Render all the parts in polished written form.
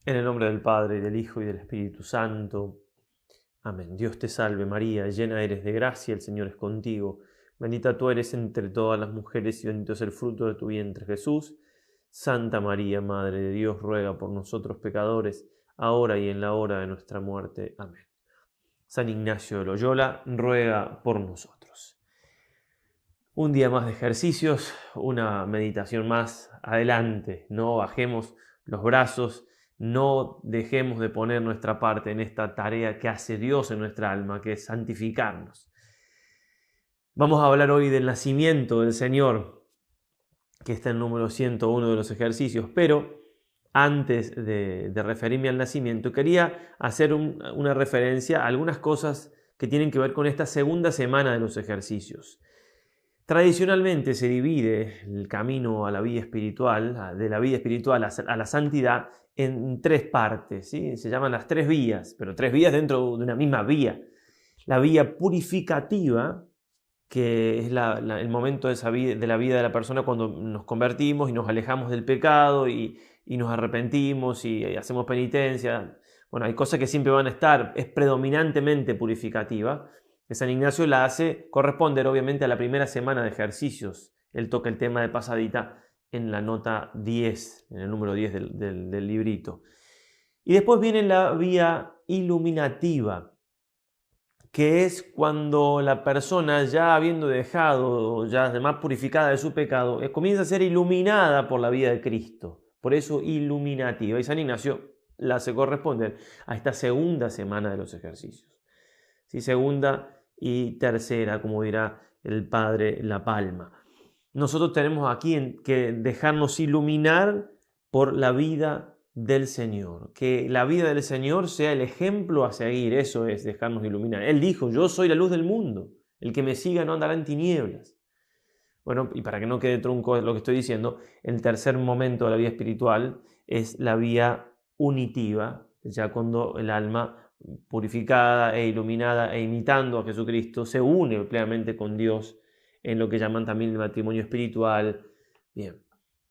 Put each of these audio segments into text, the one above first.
En el nombre del Padre, y del Hijo, y del Espíritu Santo. Amén. Dios te salve María, llena eres de gracia, el Señor es contigo. Bendita tú eres entre todas las mujeres, y bendito es el fruto de tu vientre, Jesús. Santa María, Madre de Dios, ruega por nosotros pecadores, ahora y en la hora de nuestra muerte. Amén. San Ignacio de Loyola, ruega por nosotros. Un día más de ejercicios, una meditación más. Adelante, no bajemos los brazos, no dejemos de poner nuestra parte en esta tarea que hace Dios en nuestra alma, que es santificarnos. Vamos a hablar hoy del nacimiento del Señor, que está en el número 101 de los ejercicios, pero antes de referirme al nacimiento, quería hacer una referencia a algunas cosas que tienen que ver con esta segunda semana de los ejercicios. Tradicionalmente se divide el camino a la vida espiritual, de la vida espiritual a la santidad, en tres partes, ¿sí? Se llaman las tres vías, pero tres vías dentro de una misma vía. La vía purificativa, que es el momento de la vida de la persona cuando nos convertimos y nos alejamos del pecado y nos arrepentimos y hacemos penitencia. Bueno, hay cosas que siempre van a estar, es predominantemente purificativa. San Ignacio la hace corresponder obviamente a la primera semana de ejercicios. Él toca el tema de pasadita en la nota 10, en el número 10 del librito. Y después viene la vía iluminativa, que es cuando la persona, ya habiendo dejado, ya además purificada de su pecado, comienza a ser iluminada por la vida de Cristo. Por eso iluminativa. Y San Ignacio la hace corresponder a esta segunda semana de los ejercicios. ¿Sí? Segunda y tercera, como dirá el Padre La Palma. Nosotros tenemos aquí que dejarnos iluminar por la vida del Señor. Que la vida del Señor sea el ejemplo a seguir. Eso es dejarnos iluminar. Él dijo, yo soy la luz del mundo. El que me siga no andará en tinieblas. Bueno, y para que no quede trunco lo que estoy diciendo, el tercer momento de la vida espiritual es la vía unitiva, ya cuando el alma purificada e iluminada e imitando a Jesucristo se une plenamente con Dios en lo que llaman también el matrimonio espiritual. Bien,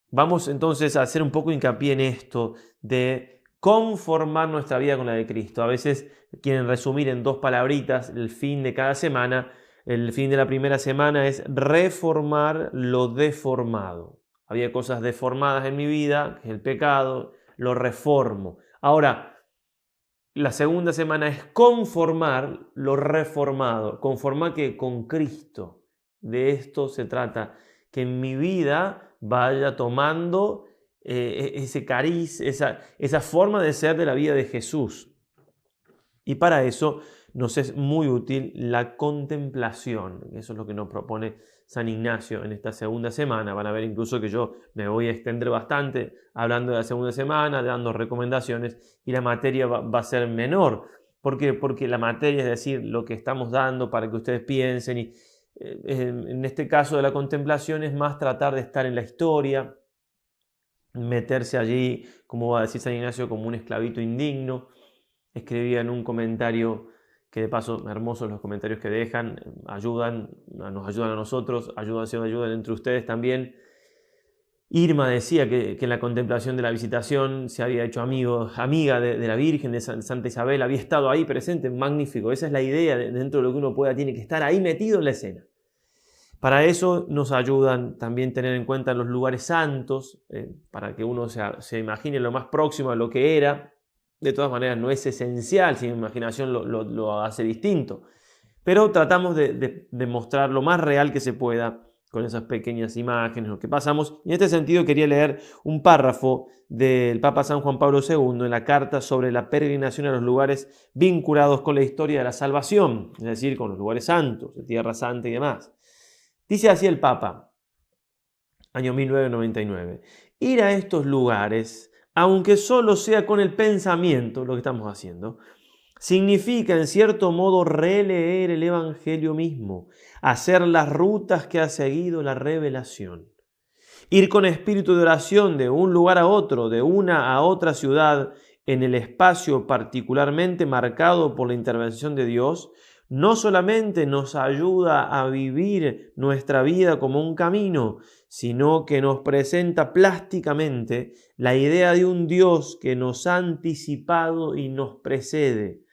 vamos entonces a hacer un poco hincapié en esto de conformar nuestra vida con la de Cristo. A veces quieren resumir en dos palabritas el fin de cada semana. El fin de la primera semana es reformar lo deformado. Había cosas deformadas en mi vida, que es el pecado, lo reformo. Ahora, la segunda semana es conformar lo reformado. Conformar que con Cristo. De esto se trata, que en mi vida vaya tomando ese cariz, esa forma de ser de la vida de Jesús. Y para eso nos es muy útil la contemplación. Eso es lo que nos propone San Ignacio en esta segunda semana. Van a ver incluso que yo me voy a extender bastante hablando de la segunda semana, dando recomendaciones, y la materia va a ser menor. ¿Por qué? Porque la materia, es decir, lo que estamos dando para que ustedes piensen, y en este caso de la contemplación es más tratar de estar en la historia, meterse allí, como va a decir San Ignacio, como un esclavito indigno. Escribía en un comentario, que de paso, hermosos los comentarios que dejan, nos ayudan a nosotros, ayudan entre ustedes también. Irma decía que en la contemplación de la visitación se había hecho amiga de la Virgen, de Santa Isabel, había estado ahí presente, magnífico. Esa es la idea, dentro de lo que uno pueda, tiene que estar ahí metido en la escena. Para eso nos ayudan también tener en cuenta los lugares santos, para que uno se imagine lo más próximo a lo que era. De todas maneras, no es esencial, si mi imaginación lo hace distinto. Pero tratamos de mostrar lo más real que se pueda con esas pequeñas imágenes, lo que pasamos. Y en este sentido quería leer un párrafo del Papa San Juan Pablo II en la carta sobre la peregrinación a los lugares vinculados con la historia de la salvación, es decir, con los lugares santos, de Tierra Santa y demás. Dice así el Papa, año 1999, ir a estos lugares, aunque solo sea con el pensamiento, lo que estamos haciendo, significa en cierto modo releer el Evangelio mismo, hacer las rutas que ha seguido la revelación. Ir con espíritu de oración de un lugar a otro, de una a otra ciudad, en el espacio particularmente marcado por la intervención de Dios, no solamente nos ayuda a vivir nuestra vida como un camino, sino que nos presenta plásticamente la idea de un Dios que nos ha anticipado y nos precede,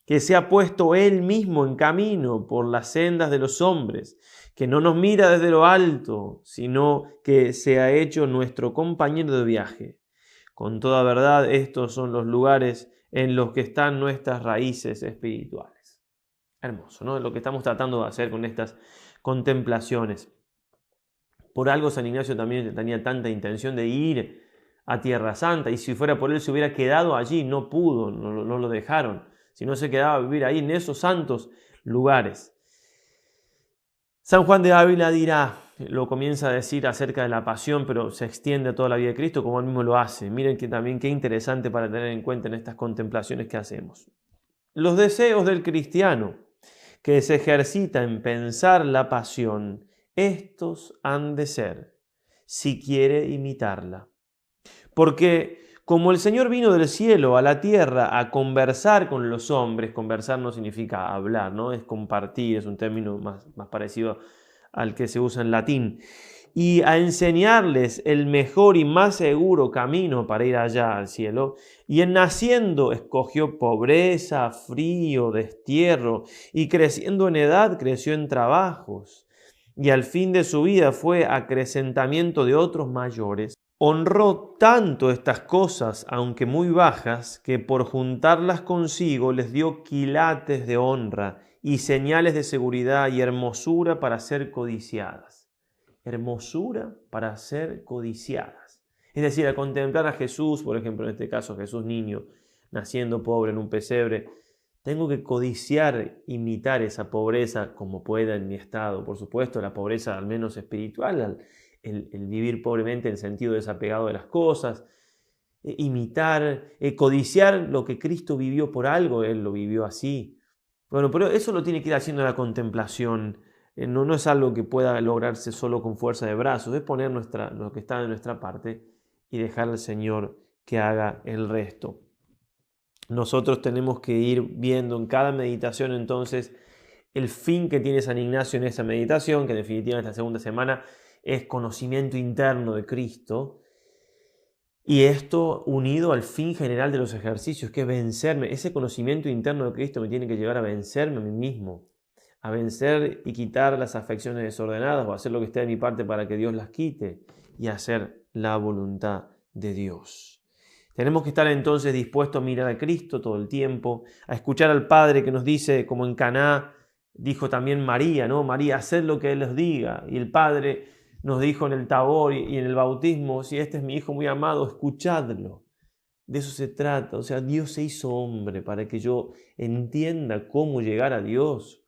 que se ha puesto Él mismo en camino por las sendas de los hombres, que no nos mira desde lo alto, sino que se ha hecho nuestro compañero de viaje. Con toda verdad, estos son los lugares en los que están nuestras raíces espirituales. Hermoso, ¿no? Lo que estamos tratando de hacer con estas contemplaciones. Por algo San Ignacio también tenía tanta intención de ir a Tierra Santa, y si fuera por él se hubiera quedado allí, no pudo, no lo dejaron, si no se quedaba a vivir ahí en esos santos lugares. San Juan de Ávila dirá, lo comienza a decir acerca de la pasión, pero se extiende a toda la vida de Cristo como él mismo lo hace. Miren que también qué interesante para tener en cuenta en estas contemplaciones que hacemos. Los deseos del cristiano que se ejercita en pensar la pasión, estos han de ser, si quiere imitarla. Porque como el Señor vino del cielo a la tierra a conversar con los hombres, conversar no significa hablar, ¿no? Es compartir, es un término más parecido al que se usa en latín, y a enseñarles el mejor y más seguro camino para ir allá al cielo, y en naciendo escogió pobreza, frío, destierro, y creciendo en edad creció en trabajos, y al fin de su vida fue acrecentamiento de otros mayores. Honró tanto estas cosas, aunque muy bajas, que por juntarlas consigo les dio quilates de honra y señales de seguridad y hermosura para ser codiciadas. Hermosura para ser codiciadas. Es decir, al contemplar a Jesús, por ejemplo, en este caso Jesús niño, naciendo pobre en un pesebre, tengo que codiciar, imitar esa pobreza como pueda en mi estado. Por supuesto, la pobreza al menos espiritual, el vivir pobremente en el sentido desapegado de las cosas, imitar, codiciar lo que Cristo vivió por algo, Él lo vivió así. Bueno, pero eso lo tiene que ir haciendo la contemplación. No es algo que pueda lograrse solo con fuerza de brazos, es poner lo que está de nuestra parte y dejar al Señor que haga el resto. Nosotros tenemos que ir viendo en cada meditación entonces el fin que tiene San Ignacio en esa meditación, que en definitiva en esta segunda semana es conocimiento interno de Cristo, y esto unido al fin general de los ejercicios, que es vencerme. Ese conocimiento interno de Cristo me tiene que llevar a vencerme a mí mismo, a vencer y quitar las afecciones desordenadas, o hacer lo que esté de mi parte para que Dios las quite, y hacer la voluntad de Dios. Tenemos que estar entonces dispuestos a mirar a Cristo todo el tiempo, a escuchar al Padre que nos dice, como en Caná dijo también María, ¿no? María, haced lo que Él os diga. Y el Padre nos dijo en el Tabor y en el bautismo, si este es mi Hijo muy amado, escuchadlo. De eso se trata. O sea, Dios se hizo hombre para que yo entienda cómo llegar a Dios,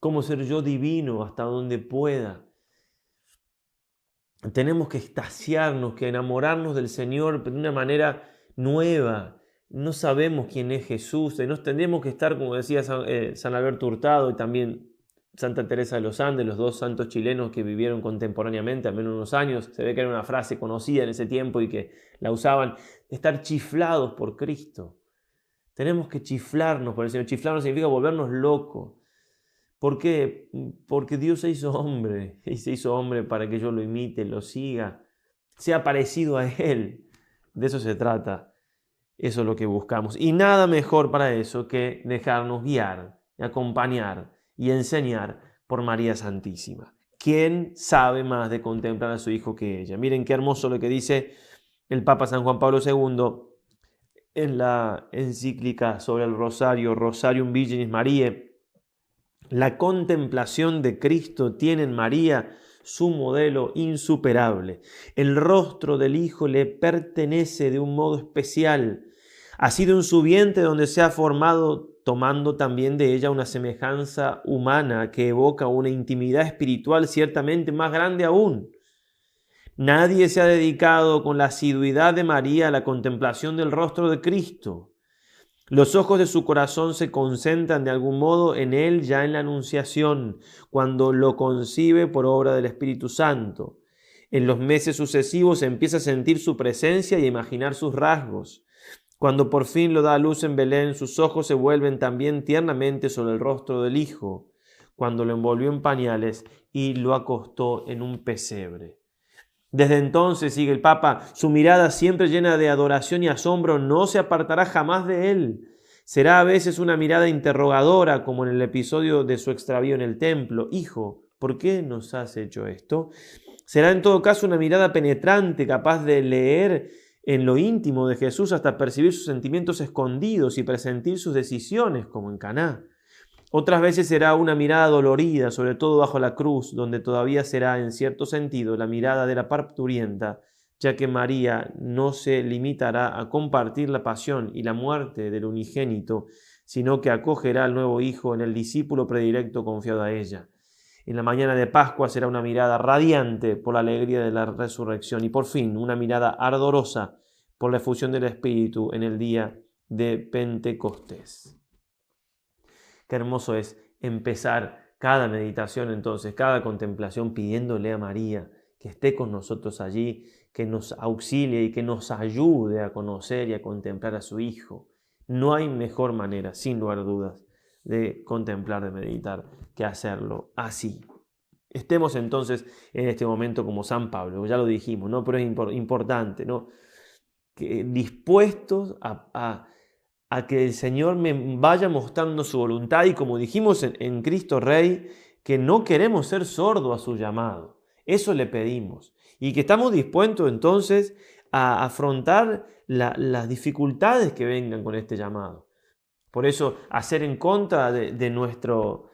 cómo ser yo divino hasta donde pueda. Tenemos que extasiarnos, que enamorarnos del Señor de una manera nueva. No sabemos quién es Jesús. Nos tendremos que estar, como decía San Alberto Hurtado y también Santa Teresa de los Andes, los dos santos chilenos que vivieron contemporáneamente, al menos unos años. Se ve que era una frase conocida en ese tiempo y que la usaban, estar chiflados por Cristo. Tenemos que chiflarnos por el Señor. Chiflarnos significa volvernos locos. ¿Por qué? Porque Dios se hizo hombre, y se hizo hombre para que yo lo imite, lo siga, sea parecido a Él. De eso se trata, eso es lo que buscamos. Y nada mejor para eso que dejarnos guiar, acompañar y enseñar por María Santísima. ¿Quién sabe más de contemplar a su Hijo que ella? Miren qué hermoso lo que dice el Papa San Juan Pablo II en la encíclica sobre el Rosario, Rosarium Virginis Mariae. La contemplación de Cristo tiene en María su modelo insuperable. El rostro del Hijo le pertenece de un modo especial. Ha sido en su vientre donde se ha formado, tomando también de ella una semejanza humana que evoca una intimidad espiritual ciertamente más grande aún. Nadie se ha dedicado con la asiduidad de María a la contemplación del rostro de Cristo. Los ojos de su corazón se concentran de algún modo en Él ya en la Anunciación, cuando lo concibe por obra del Espíritu Santo. En los meses sucesivos empieza a sentir su presencia y a imaginar sus rasgos. Cuando por fin lo da a luz en Belén, sus ojos se vuelven también tiernamente sobre el rostro del hijo, cuando lo envolvió en pañales y lo acostó en un pesebre. Desde entonces, sigue el Papa, su mirada siempre llena de adoración y asombro no se apartará jamás de él. Será a veces una mirada interrogadora, como en el episodio de su extravío en el templo. Hijo, ¿por qué nos has hecho esto? Será en todo caso una mirada penetrante, capaz de leer en lo íntimo de Jesús hasta percibir sus sentimientos escondidos y presentir sus decisiones, como en Caná. Otras veces será una mirada dolorida, sobre todo bajo la cruz, donde todavía será, en cierto sentido, la mirada de la parturienta, ya que María no se limitará a compartir la pasión y la muerte del unigénito, sino que acogerá al nuevo Hijo en el discípulo predilecto confiado a ella. En la mañana de Pascua será una mirada radiante por la alegría de la resurrección y por fin una mirada ardorosa por la efusión del Espíritu en el día de Pentecostés. Qué hermoso es empezar cada meditación entonces, cada contemplación pidiéndole a María que esté con nosotros allí, que nos auxilie y que nos ayude a conocer y a contemplar a su Hijo. No hay mejor manera, sin lugar a dudas, de contemplar, de meditar, que hacerlo así. Estemos entonces en este momento como San Pablo, ya lo dijimos, ¿no? Pero es importante, ¿no? Que dispuestos a que el Señor me vaya mostrando su voluntad y como dijimos en Cristo Rey, que no queremos ser sordos a su llamado. Eso le pedimos. Y que estamos dispuestos entonces a afrontar las dificultades que vengan con este llamado. Por eso, hacer en contra de nuestro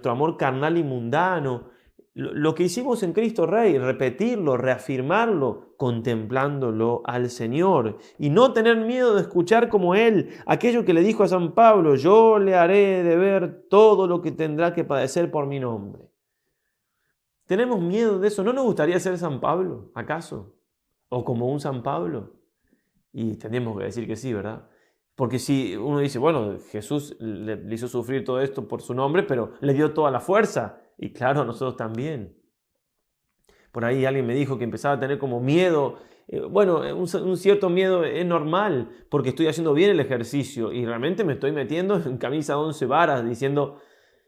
amor carnal y mundano, lo que hicimos en Cristo Rey, repetirlo, reafirmarlo, contemplándolo al Señor y no tener miedo de escuchar como Él, aquello que le dijo a San Pablo, yo le haré de ver todo lo que tendrá que padecer por mi nombre. ¿Tenemos miedo de eso? ¿No nos gustaría ser San Pablo, acaso? ¿O como un San Pablo? Y tenemos que decir que sí, ¿verdad? Porque si uno dice, bueno, Jesús le hizo sufrir todo esto por su nombre, pero le dio toda la fuerza. Y claro, nosotros también. Por ahí alguien me dijo que empezaba a tener como miedo. Bueno, un cierto miedo es normal porque estoy haciendo bien el ejercicio y realmente me estoy metiendo en camisa de 11 varas, diciendo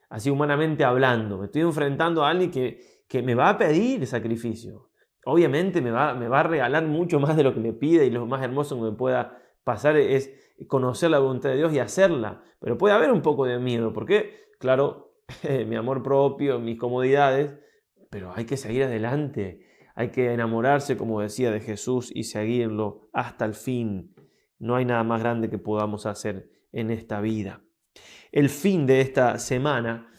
así humanamente hablando. Me estoy enfrentando a alguien que me va a pedir sacrificio. Obviamente me va a regalar mucho más de lo que me pide y lo más hermoso que me pueda pasar es conocer la voluntad de Dios y hacerla. Pero puede haber un poco de miedo porque, claro, mi amor propio, mis comodidades, pero hay que seguir adelante, hay que enamorarse, como decía, de Jesús y seguirlo hasta el fin. No hay nada más grande que podamos hacer en esta vida. El fin de esta semana,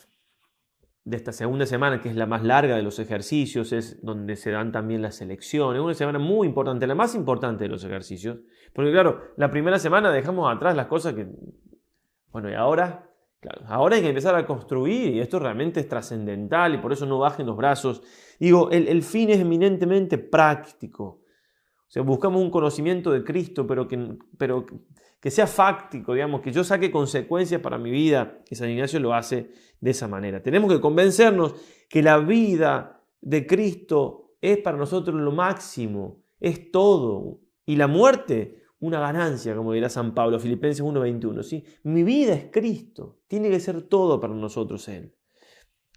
de esta segunda semana, que es la más larga de los ejercicios, es donde se dan también las elecciones. Una semana muy importante, la más importante de los ejercicios, porque claro, la primera semana dejamos atrás las cosas que, bueno, y ahora... Claro, ahora hay que empezar a construir y esto realmente es trascendental y por eso no bajen los brazos. Digo, el fin es eminentemente práctico. O sea, buscamos un conocimiento de Cristo, pero que sea fáctico, digamos, que yo saque consecuencias para mi vida. Y San Ignacio lo hace de esa manera. Tenemos que convencernos que la vida de Cristo es para nosotros lo máximo, es todo. Y la muerte, una ganancia, como dirá San Pablo, Filipenses 1:21. ¿Sí? Mi vida es Cristo, tiene que ser todo para nosotros Él.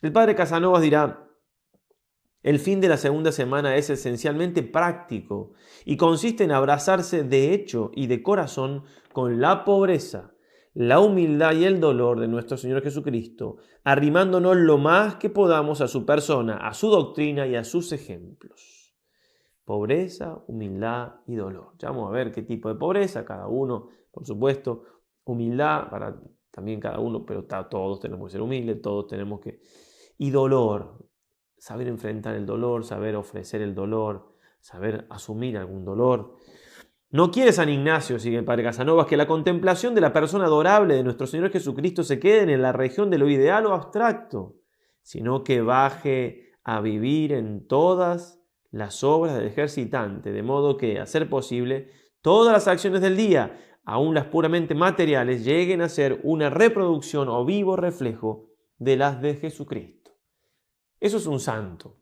El padre Casanovas dirá, el fin de la segunda semana es esencialmente práctico y consiste en abrazarse de hecho y de corazón con la pobreza, la humildad y el dolor de nuestro Señor Jesucristo, arrimándonos lo más que podamos a su persona, a su doctrina y a sus ejemplos. Pobreza, humildad y dolor. Ya vamos a ver qué tipo de pobreza, cada uno, por supuesto. Humildad para también cada uno, pero todos tenemos que ser humildes, todos tenemos que... Y dolor, saber enfrentar el dolor, saber ofrecer el dolor, saber asumir algún dolor. No quiere San Ignacio, sigue el padre Casanovas, que la contemplación de la persona adorable de nuestro Señor Jesucristo se quede en la región de lo ideal o abstracto, sino que baje a vivir en todas las obras del ejercitante, de modo que, a ser posible, todas las acciones del día, aun las puramente materiales, lleguen a ser una reproducción o vivo reflejo de las de Jesucristo. Eso es un santo,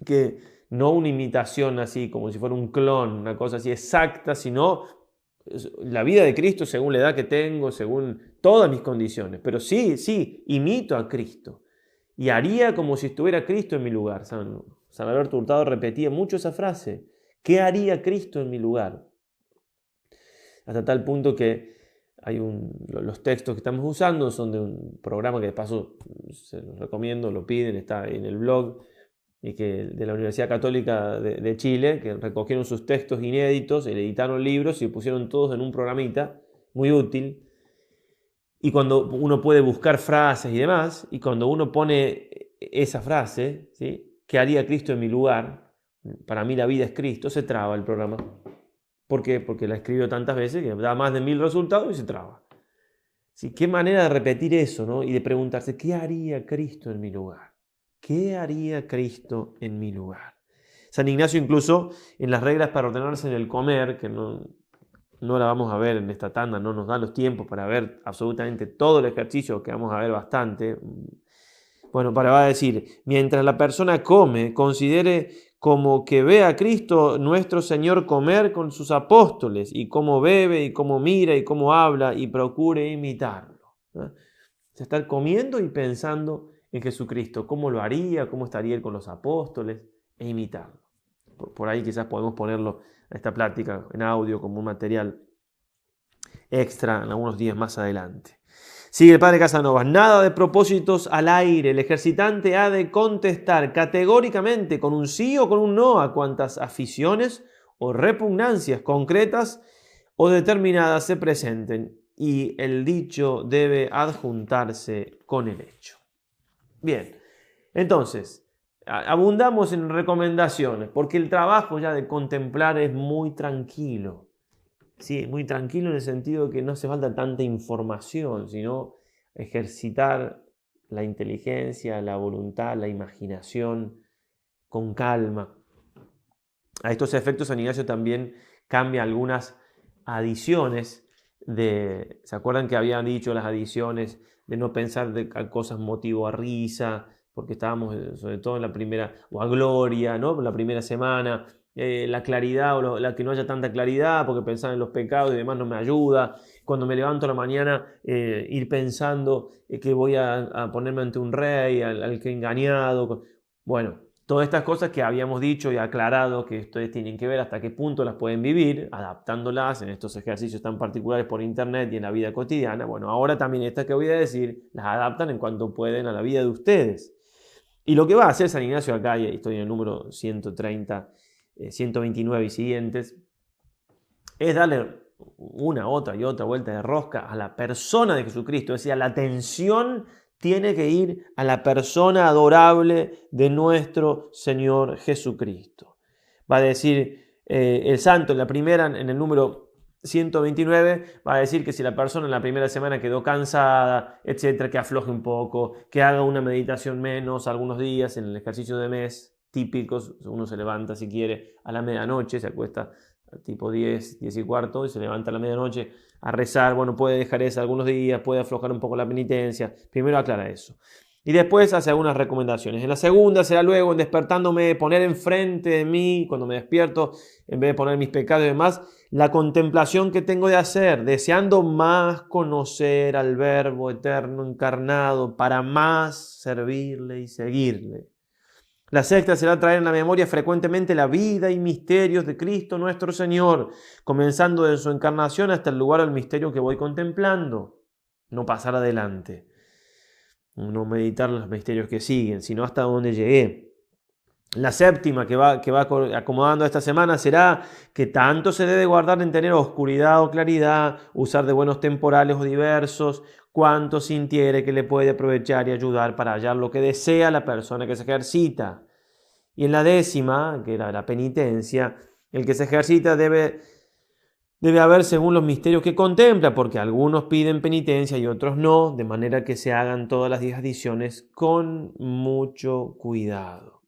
que no una imitación así, como si fuera un clon, una cosa así exacta, sino la vida de Cristo según la edad que tengo, según todas mis condiciones, pero sí, imito a Cristo y haría como si estuviera Cristo en mi lugar. San Alberto Hurtado repetía mucho esa frase: ¿qué haría Cristo en mi lugar? Hasta tal punto que los textos que estamos usando son de un programa que de paso se los recomiendo, lo piden, está en el blog, y que de la Universidad Católica de Chile, que recogieron sus textos inéditos, editaron libros y pusieron todos en un programita muy útil. Y cuando uno puede buscar frases y demás, y cuando uno pone esa frase, ¿sí?, ¿qué haría Cristo en mi lugar? Para mí la vida es Cristo, se traba el programa. ¿Por qué? Porque la escribió tantas veces que da más de 1000 resultados y se traba. ¿Sí? Qué manera de repetir eso, ¿no? Y de preguntarse, ¿qué haría Cristo en mi lugar? ¿Qué haría Cristo en mi lugar? San Ignacio incluso en las reglas para ordenarse en el comer, que no la vamos a ver en esta tanda, no nos da los tiempos para ver absolutamente todo el ejercicio, que vamos a ver bastante. Bueno, va a decir, mientras la persona come, considere como que ve a Cristo nuestro Señor comer con sus apóstoles, y cómo bebe, y cómo mira, y cómo habla, y procure imitarlo. ¿No? Estar comiendo y pensando en Jesucristo, cómo lo haría, cómo estaría Él con los apóstoles, e imitarlo. Por ahí quizás podemos ponerlo a esta plática en audio como un material extra en algunos días más adelante. Sigue el padre Casanovas: nada de propósitos al aire. El ejercitante ha de contestar categóricamente con un sí o con un no a cuantas aficiones o repugnancias concretas o determinadas se presenten, y el dicho debe adjuntarse con el hecho. Bien, entonces, abundamos en recomendaciones, porque el trabajo ya de contemplar es muy tranquilo. Sí, muy tranquilo en el sentido de que no hace falta tanta información, sino ejercitar la inteligencia, la voluntad, la imaginación con calma. A estos efectos San Ignacio también cambia algunas adiciones ¿se acuerdan que habían dicho las adiciones de no pensar de cosas motivo a risa, porque estábamos sobre todo en la primera, o a gloria, ¿no?, la primera semana? La claridad o la que no haya tanta claridad, porque pensar en los pecados y demás no me ayuda. Cuando me levanto a la mañana, ir pensando que voy a ponerme ante un rey, al que he engañado. Bueno, todas estas cosas que habíamos dicho y aclarado que ustedes tienen que ver hasta qué punto las pueden vivir, adaptándolas en estos ejercicios tan particulares por internet y en la vida cotidiana. Bueno, ahora también estas que voy a decir las adaptan en cuanto pueden a la vida de ustedes. Y lo que va a hacer San Ignacio acá, y estoy en el número 130, 129 y siguientes, es darle una, otra y otra vuelta de rosca a la persona de Jesucristo. Es decir, la atención tiene que ir a la persona adorable de nuestro Señor Jesucristo. Va a decir el santo en la primera, en el número 129, va a decir que si la persona en la primera semana quedó cansada, etcétera, que afloje un poco, que haga una meditación menos algunos días en el ejercicio de mes típicos. Uno se levanta, si quiere, a la medianoche, se acuesta tipo 10, 10 y cuarto, y se levanta a la medianoche a rezar. Bueno, puede dejar eso algunos días, puede aflojar un poco la penitencia. Primero aclara eso. Y después hace algunas recomendaciones. En la segunda será luego, en despertándome, poner enfrente de mí, cuando me despierto, en vez de poner mis pecados y demás, la contemplación que tengo de hacer, deseando más conocer al Verbo eterno encarnado, para más servirle y seguirle. La sexta será traer en la memoria frecuentemente la vida y misterios de Cristo nuestro Señor, comenzando desde su encarnación hasta el lugar del misterio que voy contemplando. No pasar adelante, no meditar los misterios que siguen, sino hasta donde llegué. La séptima que va acomodando esta semana será que tanto se debe guardar en tener oscuridad o claridad, usar de buenos temporales o diversos, cuanto sintiere que le puede aprovechar y ayudar para hallar lo que desea la persona que se ejercita. Y en la décima, que era la penitencia, el que se ejercita debe haber según los misterios que contempla, porque algunos piden penitencia y otros no, de manera que se hagan todas las 10 adiciones con mucho cuidado.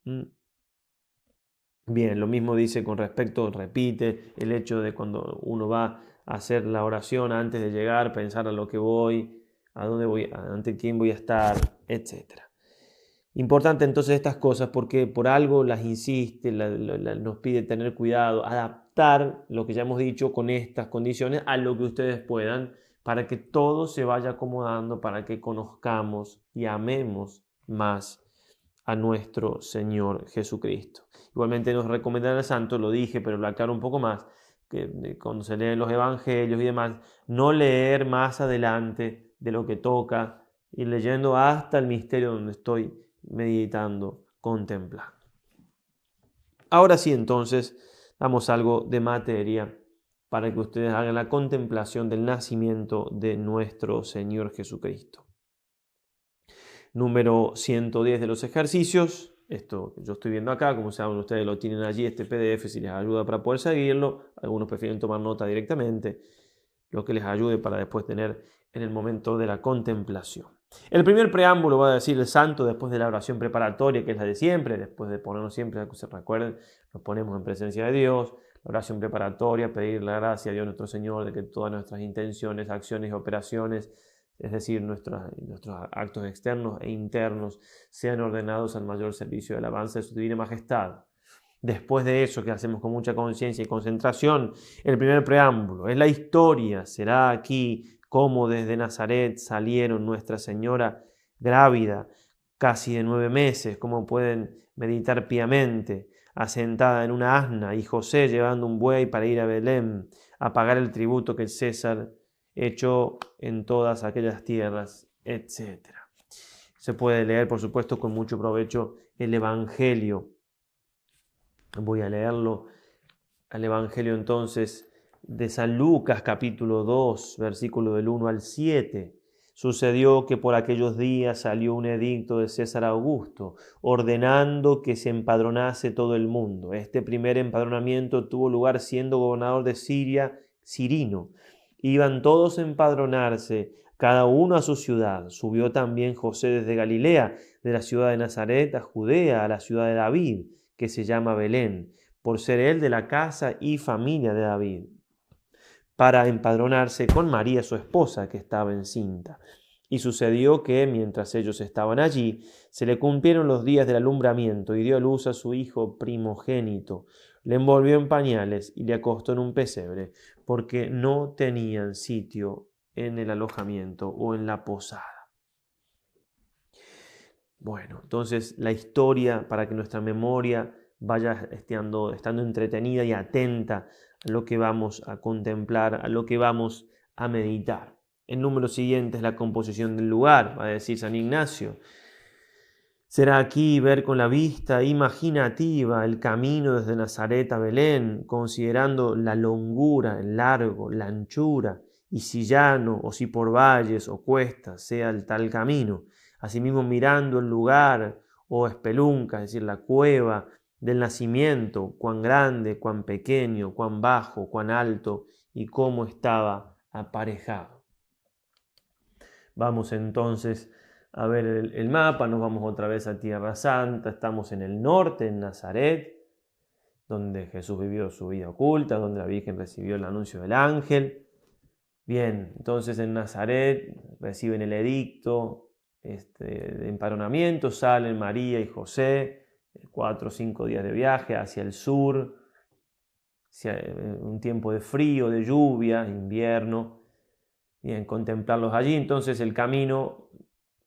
Bien, lo mismo dice con respecto, repite, el hecho de cuando uno va a hacer la oración antes de llegar, pensar a lo que voy, a dónde voy, ante quién voy a estar, etc. Importante entonces estas cosas, porque por algo las insiste, nos pide tener cuidado, adaptar ajustar lo que ya hemos dicho con estas condiciones a lo que ustedes puedan, para que todo se vaya acomodando, para que conozcamos y amemos más a nuestro Señor Jesucristo. Igualmente nos recomiendan al santo, lo dije, pero lo aclaro un poco más, que cuando se leen los evangelios y demás, no leer más adelante de lo que toca, ir leyendo hasta el misterio donde estoy meditando, contemplando. Ahora sí, entonces, damos algo de materia para que ustedes hagan la contemplación del nacimiento de nuestro Señor Jesucristo. Número 110 de los ejercicios. Esto que yo estoy viendo acá, como saben, ustedes lo tienen allí, este PDF, si les ayuda para poder seguirlo. Algunos prefieren tomar nota directamente, lo que les ayude para después tener en el momento de la contemplación. El primer preámbulo va a decir el santo después de la oración preparatoria, que es la de siempre, después de ponernos siempre, que se recuerden, nos ponemos en presencia de Dios. La oración preparatoria, pedir la gracia a Dios nuestro Señor de que todas nuestras intenciones, acciones y operaciones, es decir, nuestros actos externos e internos, sean ordenados al mayor servicio de alabanza de su divina majestad. Después de eso, que hacemos con mucha conciencia y concentración, el primer preámbulo es la historia. Será aquí cómo desde Nazaret salieron Nuestra Señora grávida, casi de 9 meses, como pueden meditar piamente, asentada en una asna, y José llevando un buey para ir a Belén a pagar el tributo que el César echó en todas aquellas tierras, etc. Se puede leer, por supuesto, con mucho provecho el Evangelio. Voy a leerlo al Evangelio entonces de San Lucas, capítulo 2, versículo del 1 al 7. Sucedió que por aquellos días salió un edicto de César Augusto, ordenando que se empadronase todo el mundo. Este primer empadronamiento tuvo lugar siendo gobernador de Siria, Cirino. Iban todos a empadronarse, cada uno a su ciudad. Subió también José desde Galilea, de la ciudad de Nazaret a Judea, a la ciudad de David, que se llama Belén, por ser él de la casa y familia de David, para empadronarse con María su esposa, que estaba encinta. Y sucedió que, mientras ellos estaban allí, se le cumplieron los días del alumbramiento y dio a luz a su hijo primogénito. Le envolvió en pañales y le acostó en un pesebre, porque no tenían sitio en el alojamiento o en la posada. Bueno, entonces la historia, para que nuestra memoria vaya estando entretenida y atenta a lo que vamos a contemplar, a lo que vamos a meditar. El número siguiente es la composición del lugar, va a decir San Ignacio. Será aquí ver con la vista imaginativa el camino desde Nazaret a Belén, considerando la longura, el largo, la anchura, y si llano o si por valles o cuestas sea el tal camino. Asimismo mirando el lugar o espelunca, es decir, la cueva del nacimiento, cuán grande, cuán pequeño, cuán bajo, cuán alto y cómo estaba aparejado. Vamos entonces a ver el mapa, nos vamos otra vez a Tierra Santa, estamos en el norte, en Nazaret, donde Jesús vivió su vida oculta, donde la Virgen recibió el anuncio del ángel. Bien, entonces en Nazaret reciben el edicto de empadronamiento, salen María y José, 4 o 5 días de viaje hacia el sur, hacia un tiempo de frío, de lluvia, invierno. Bien, contemplarlos allí. Entonces el camino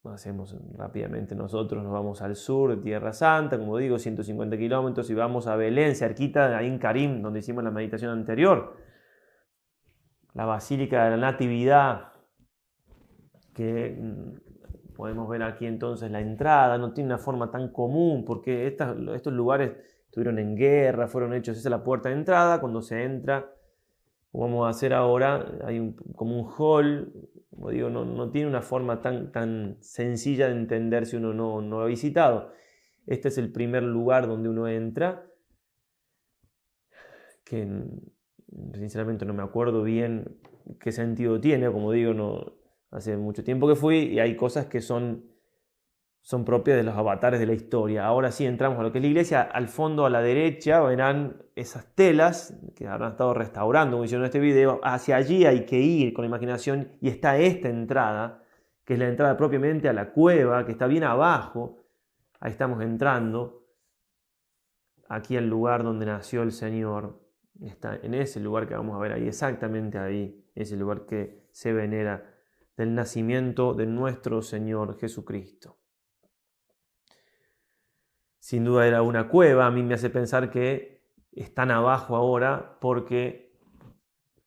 hacemos rápidamente, nosotros nos vamos al sur de Tierra Santa, como digo, 150 kilómetros, y vamos a Belén, cerquita de Ain Karim, donde hicimos la meditación anterior. La Basílica de la Natividad, que podemos ver aquí entonces la entrada, no tiene una forma tan común, porque estos lugares estuvieron en guerra, fueron hechos, esa es la puerta de entrada, cuando se entra, como vamos a hacer ahora, hay como un hall, como digo, no tiene una forma tan sencilla de entender si uno no lo ha visitado. Este es el primer lugar donde uno entra, que sinceramente no me acuerdo bien qué sentido tiene, como digo, hace mucho tiempo que fui, y hay cosas que son propias de los avatares de la historia. Ahora sí entramos a lo que es la iglesia. Al fondo a la derecha verán esas telas que habrán estado restaurando, como hicieron en este video. Hacia allí hay que ir con la imaginación, y está esta entrada, que es la entrada propiamente a la cueva, que está bien abajo. Ahí estamos entrando, aquí al lugar donde nació el Señor, está en ese lugar que vamos a ver ahí, exactamente ahí, ese lugar que se venera del nacimiento de nuestro Señor Jesucristo. Sin duda era una cueva, a mí me hace pensar que están abajo ahora porque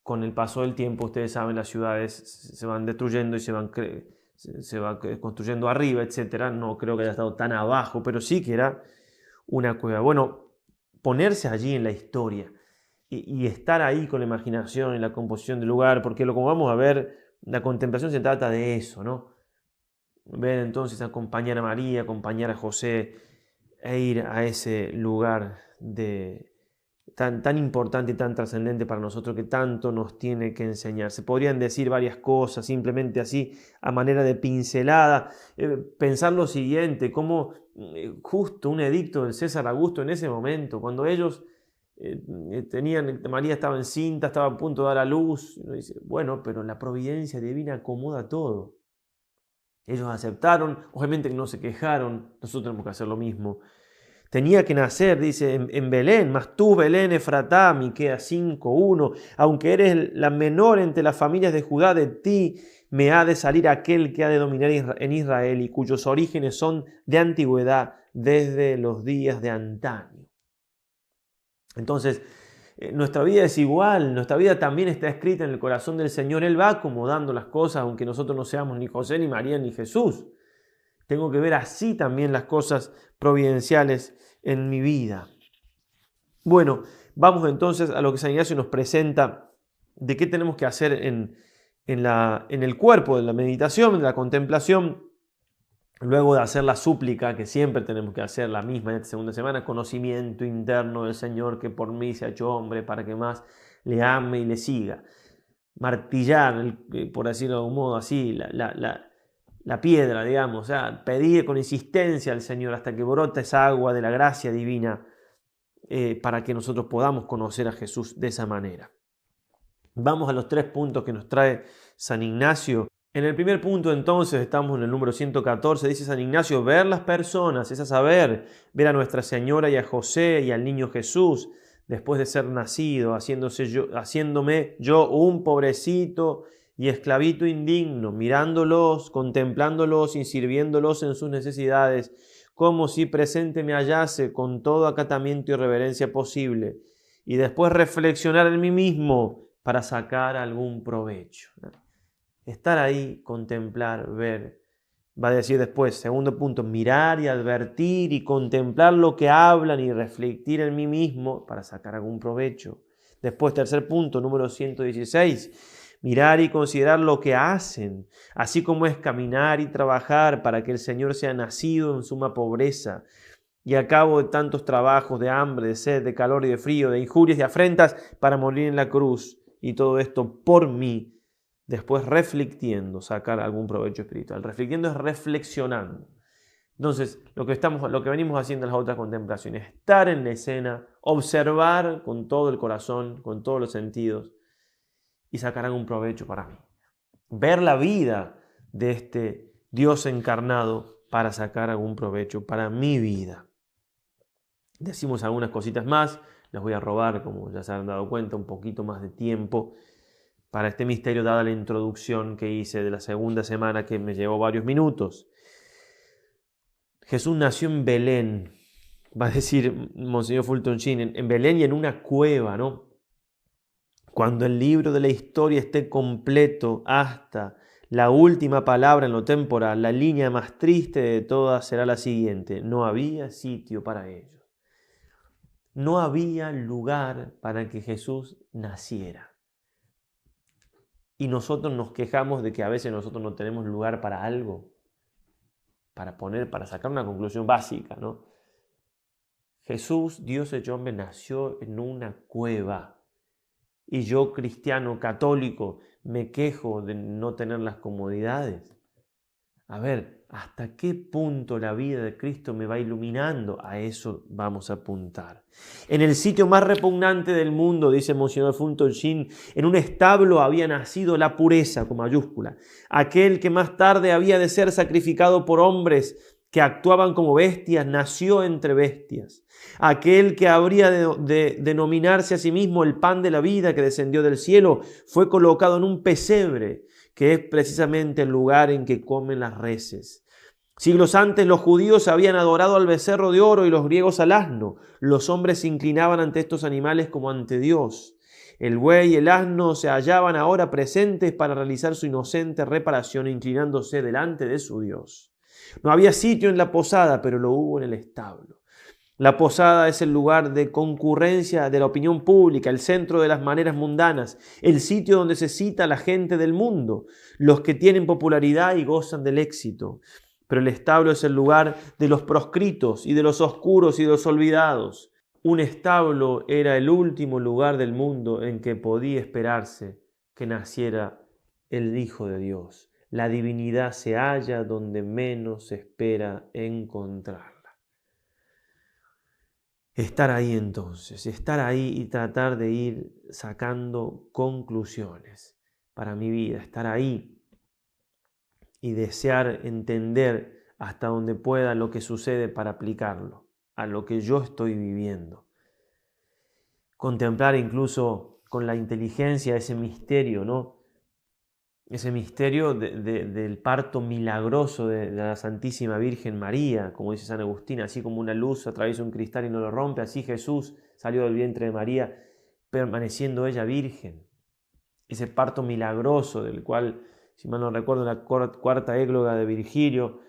con el paso del tiempo, ustedes saben, las ciudades se van destruyendo y se va construyendo arriba, etc. No creo que haya estado tan abajo, pero sí que era una cueva. Bueno, ponerse allí en la historia y estar ahí con la imaginación y la composición del lugar, porque como vamos a ver, la contemplación se trata de eso, ¿no? Ver entonces, acompañar a María, acompañar a José e ir a ese lugar tan importante y tan trascendente para nosotros, que tanto nos tiene que enseñar. Se podrían decir varias cosas, simplemente así, a manera de pincelada. Pensar lo siguiente, como justo un edicto del César Augusto en ese momento, cuando ellos María estaba encinta, estaba a punto de dar a luz, uno dice, bueno, pero la providencia divina acomoda todo. Ellos aceptaron, obviamente no se quejaron, nosotros tenemos que hacer lo mismo. Tenía que nacer, dice, en Belén, mas tú, Belén, Efratá, Miqueas 5:1, aunque eres la menor entre las familias de Judá, de ti me ha de salir aquel que ha de dominar en Israel y cuyos orígenes son de antigüedad, desde los días de antaño. Entonces, nuestra vida es igual, nuestra vida también está escrita en el corazón del Señor. Él va acomodando las cosas, aunque nosotros no seamos ni José, ni María, ni Jesús. Tengo que ver así también las cosas providenciales en mi vida. Bueno, vamos entonces a lo que San Ignacio nos presenta de qué tenemos que hacer en el cuerpo de la meditación, de la contemplación. Luego de hacer la súplica, que siempre tenemos que hacer la misma en esta segunda semana, conocimiento interno del Señor que por mí se ha hecho hombre para que más le ame y le siga. Martillar, por decirlo de algún modo así, la piedra, digamos, o sea, pedir con insistencia al Señor hasta que brota esa agua de la gracia divina para que nosotros podamos conocer a Jesús de esa manera. Vamos a los 3 puntos que nos trae San Ignacio. En el primer punto, entonces, estamos en el número 114, dice San Ignacio, ver las personas, es a saber, ver a Nuestra Señora y a José y al niño Jesús, después de ser nacido, haciéndome yo un pobrecito y esclavito indigno, mirándolos, contemplándolos y sirviéndolos en sus necesidades, como si presente me hallase con todo acatamiento y reverencia posible, y después reflexionar en mí mismo para sacar algún provecho. Estar ahí, contemplar, ver. Va a decir después, segundo punto, mirar y advertir y contemplar lo que hablan y reflectir en mí mismo para sacar algún provecho. Después, tercer punto, número 116, mirar y considerar lo que hacen, así como es caminar y trabajar para que el Señor sea nacido en suma pobreza y a cabo de tantos trabajos de hambre, de sed, de calor y de frío, de injurias y afrentas para morir en la cruz. Y todo esto por mí. Después reflectiendo, sacar algún provecho espiritual. Reflectiendo es reflexionando. Entonces, lo que venimos haciendo en las otras contemplaciones, estar en la escena, observar con todo el corazón, con todos los sentidos, y sacar algún provecho para mí. Ver la vida de este Dios encarnado para sacar algún provecho para mi vida. Decimos algunas cositas más, les voy a robar, como ya se han dado cuenta, un poquito más de tiempo para este misterio, dada la introducción que hice de la segunda semana, que me llevó varios minutos. Jesús nació en Belén, va a decir Monseñor Fulton Sheen, en Belén y en una cueva, ¿no? Cuando el libro de la historia esté completo hasta la última palabra en lo temporal, la línea más triste de todas será la siguiente: no había sitio para ellos. No había lugar para que Jesús naciera. Y nosotros nos quejamos de que a veces nosotros no tenemos lugar para algo, para sacar una conclusión básica, ¿no? Jesús, Dios hecho hombre, nació en una cueva. Y yo, cristiano católico, me quejo de no tener las comodidades. A ver, ¿hasta qué punto la vida de Cristo me va iluminando? A eso vamos a apuntar. En el sitio más repugnante del mundo, dice Monseñor Fulton Sheen, en un establo había nacido la pureza, con mayúscula. Aquel que más tarde había de ser sacrificado por hombres que actuaban como bestias, nació entre bestias. Aquel que habría de denominarse a sí mismo el pan de la vida que descendió del cielo, fue colocado en un pesebre, que es precisamente el lugar en que comen las reses. Siglos antes los judíos habían adorado al becerro de oro y los griegos al asno. Los hombres se inclinaban ante estos animales como ante Dios. El buey y el asno se hallaban ahora presentes para realizar su inocente reparación, inclinándose delante de su Dios. No había sitio en la posada, pero lo hubo en el establo. La posada es el lugar de concurrencia de la opinión pública, el centro de las maneras mundanas, el sitio donde se cita a la gente del mundo, los que tienen popularidad y gozan del éxito. Pero el establo es el lugar de los proscritos y de los oscuros y de los olvidados. Un establo era el último lugar del mundo en que podía esperarse que naciera el Hijo de Dios. La divinidad se halla donde menos se espera encontrarla. Estar ahí entonces, estar ahí y tratar de ir sacando conclusiones para mi vida, estar ahí y desear entender hasta donde pueda lo que sucede para aplicarlo a lo que yo estoy viviendo. Contemplar incluso con la inteligencia ese misterio, ¿no? Ese misterio del parto milagroso de la Santísima Virgen María, como dice San Agustín, así como una luz atraviesa un cristal y no lo rompe, así Jesús salió del vientre de María permaneciendo ella virgen. Ese parto milagroso del cual, si mal no recuerdo, en la cuarta égloga de Virgilio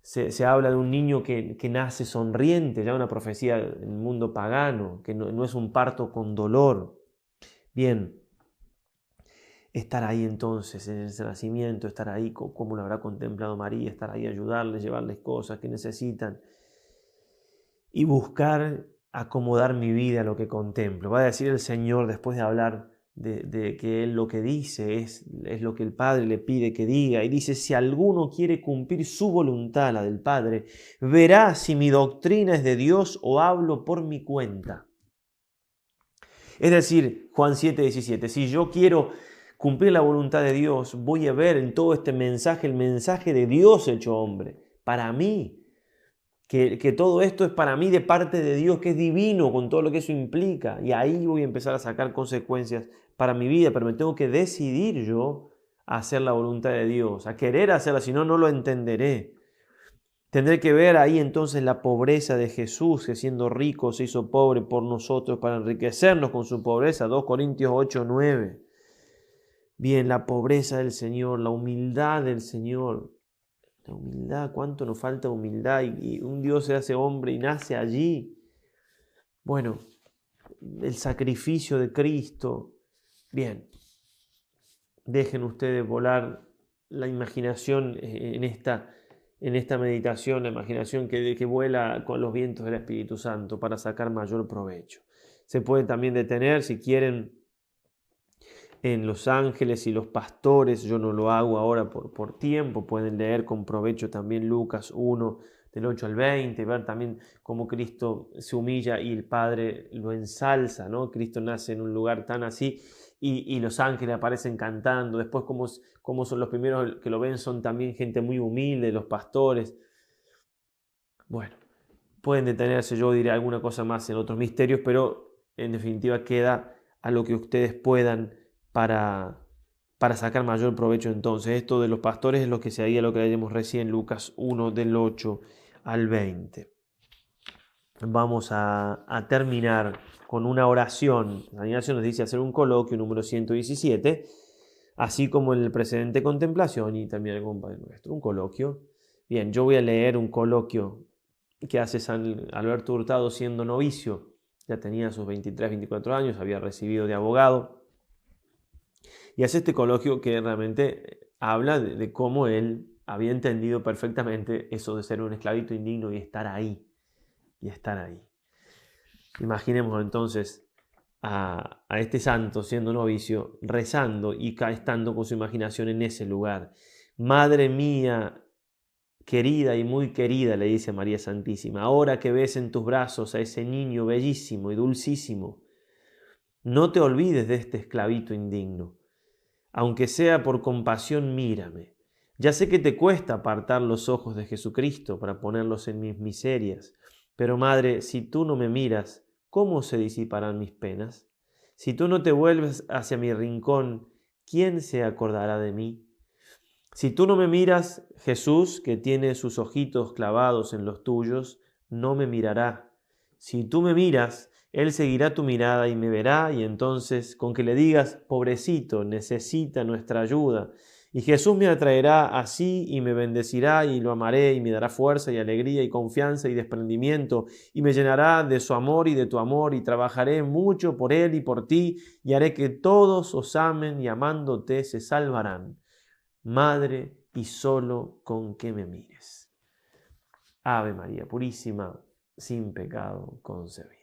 se habla de un niño que nace sonriente, ya una profecía en el mundo pagano, que no es un parto con dolor. Bien, estar ahí entonces en ese nacimiento, estar ahí como lo habrá contemplado María, estar ahí, ayudarles, llevarles cosas que necesitan y buscar acomodar mi vida a lo que contemplo. Va a decir el Señor después de hablar de que Él lo que dice es lo que el Padre le pide que diga. Y dice, si alguno quiere cumplir su voluntad, la del Padre, verá si mi doctrina es de Dios o hablo por mi cuenta. Es decir, Juan 7:17, si yo quiero cumplir la voluntad de Dios, voy a ver en todo este mensaje el mensaje de Dios hecho hombre, para mí. Que todo esto es para mí de parte de Dios, que es divino, con todo lo que eso implica. Y ahí voy a empezar a sacar consecuencias para mi vida, pero me tengo que decidir yo a hacer la voluntad de Dios, a querer hacerla, si no, no lo entenderé. Tendré que ver ahí entonces la pobreza de Jesús, que siendo rico se hizo pobre por nosotros para enriquecernos con su pobreza, 2 Corintios 8:9. Bien, la pobreza del Señor, la humildad del Señor. La humildad, cuánto nos falta humildad y un Dios se hace hombre y nace allí. Bueno, el sacrificio de Cristo. Bien, dejen ustedes volar la imaginación en esta meditación, la imaginación que vuela con los vientos del Espíritu Santo para sacar mayor provecho. Se pueden también detener si quieren en los ángeles y los pastores. Yo no lo hago ahora por tiempo. Pueden leer con provecho también Lucas 1, del 8 al 20, ver también cómo Cristo se humilla y el Padre lo ensalza, ¿no? Cristo nace en un lugar tan así y los ángeles aparecen cantando. Después cómo son los primeros que lo ven, son también gente muy humilde, los pastores. Bueno, pueden detenerse, yo diré alguna cosa más en otros misterios, pero en definitiva queda a lo que ustedes puedan para sacar mayor provecho entonces. Esto de los pastores es lo que se haría, lo que leímos recién, Lucas 1, del 8 al 20. Vamos a terminar con una oración. La animación nos dice hacer un coloquio número 117, así como en el precedente contemplación y también el Padre Nuestro. Un coloquio. Bien, yo voy a leer un coloquio que hace San Alberto Hurtado siendo novicio. Ya tenía sus 23, 24 años, había recibido de abogado. Y hace este coloquio que realmente habla de cómo él había entendido perfectamente eso de ser un esclavito indigno y estar ahí. Imaginemos entonces a este santo siendo novicio, rezando y estando con su imaginación en ese lugar. Madre mía, querida y muy querida, le dice María Santísima, ahora que ves en tus brazos a ese niño bellísimo y dulcísimo, no te olvides de este esclavito indigno. Aunque sea por compasión, mírame. Ya sé que te cuesta apartar los ojos de Jesucristo para ponerlos en mis miserias, pero Madre, si tú no me miras, ¿cómo se disiparán mis penas? Si tú no te vuelves hacia mi rincón, ¿quién se acordará de mí? Si tú no me miras, Jesús, que tiene sus ojitos clavados en los tuyos, no me mirará. Si tú me miras, Él seguirá tu mirada y me verá, y entonces, con que le digas, pobrecito, necesita nuestra ayuda, y Jesús me atraerá así y me bendecirá y lo amaré y me dará fuerza y alegría y confianza y desprendimiento, y me llenará de su amor y de tu amor, y trabajaré mucho por Él y por ti, y haré que todos os amen y amándote se salvarán. Madre, y solo con que me mires. Ave María Purísima, sin pecado concebida.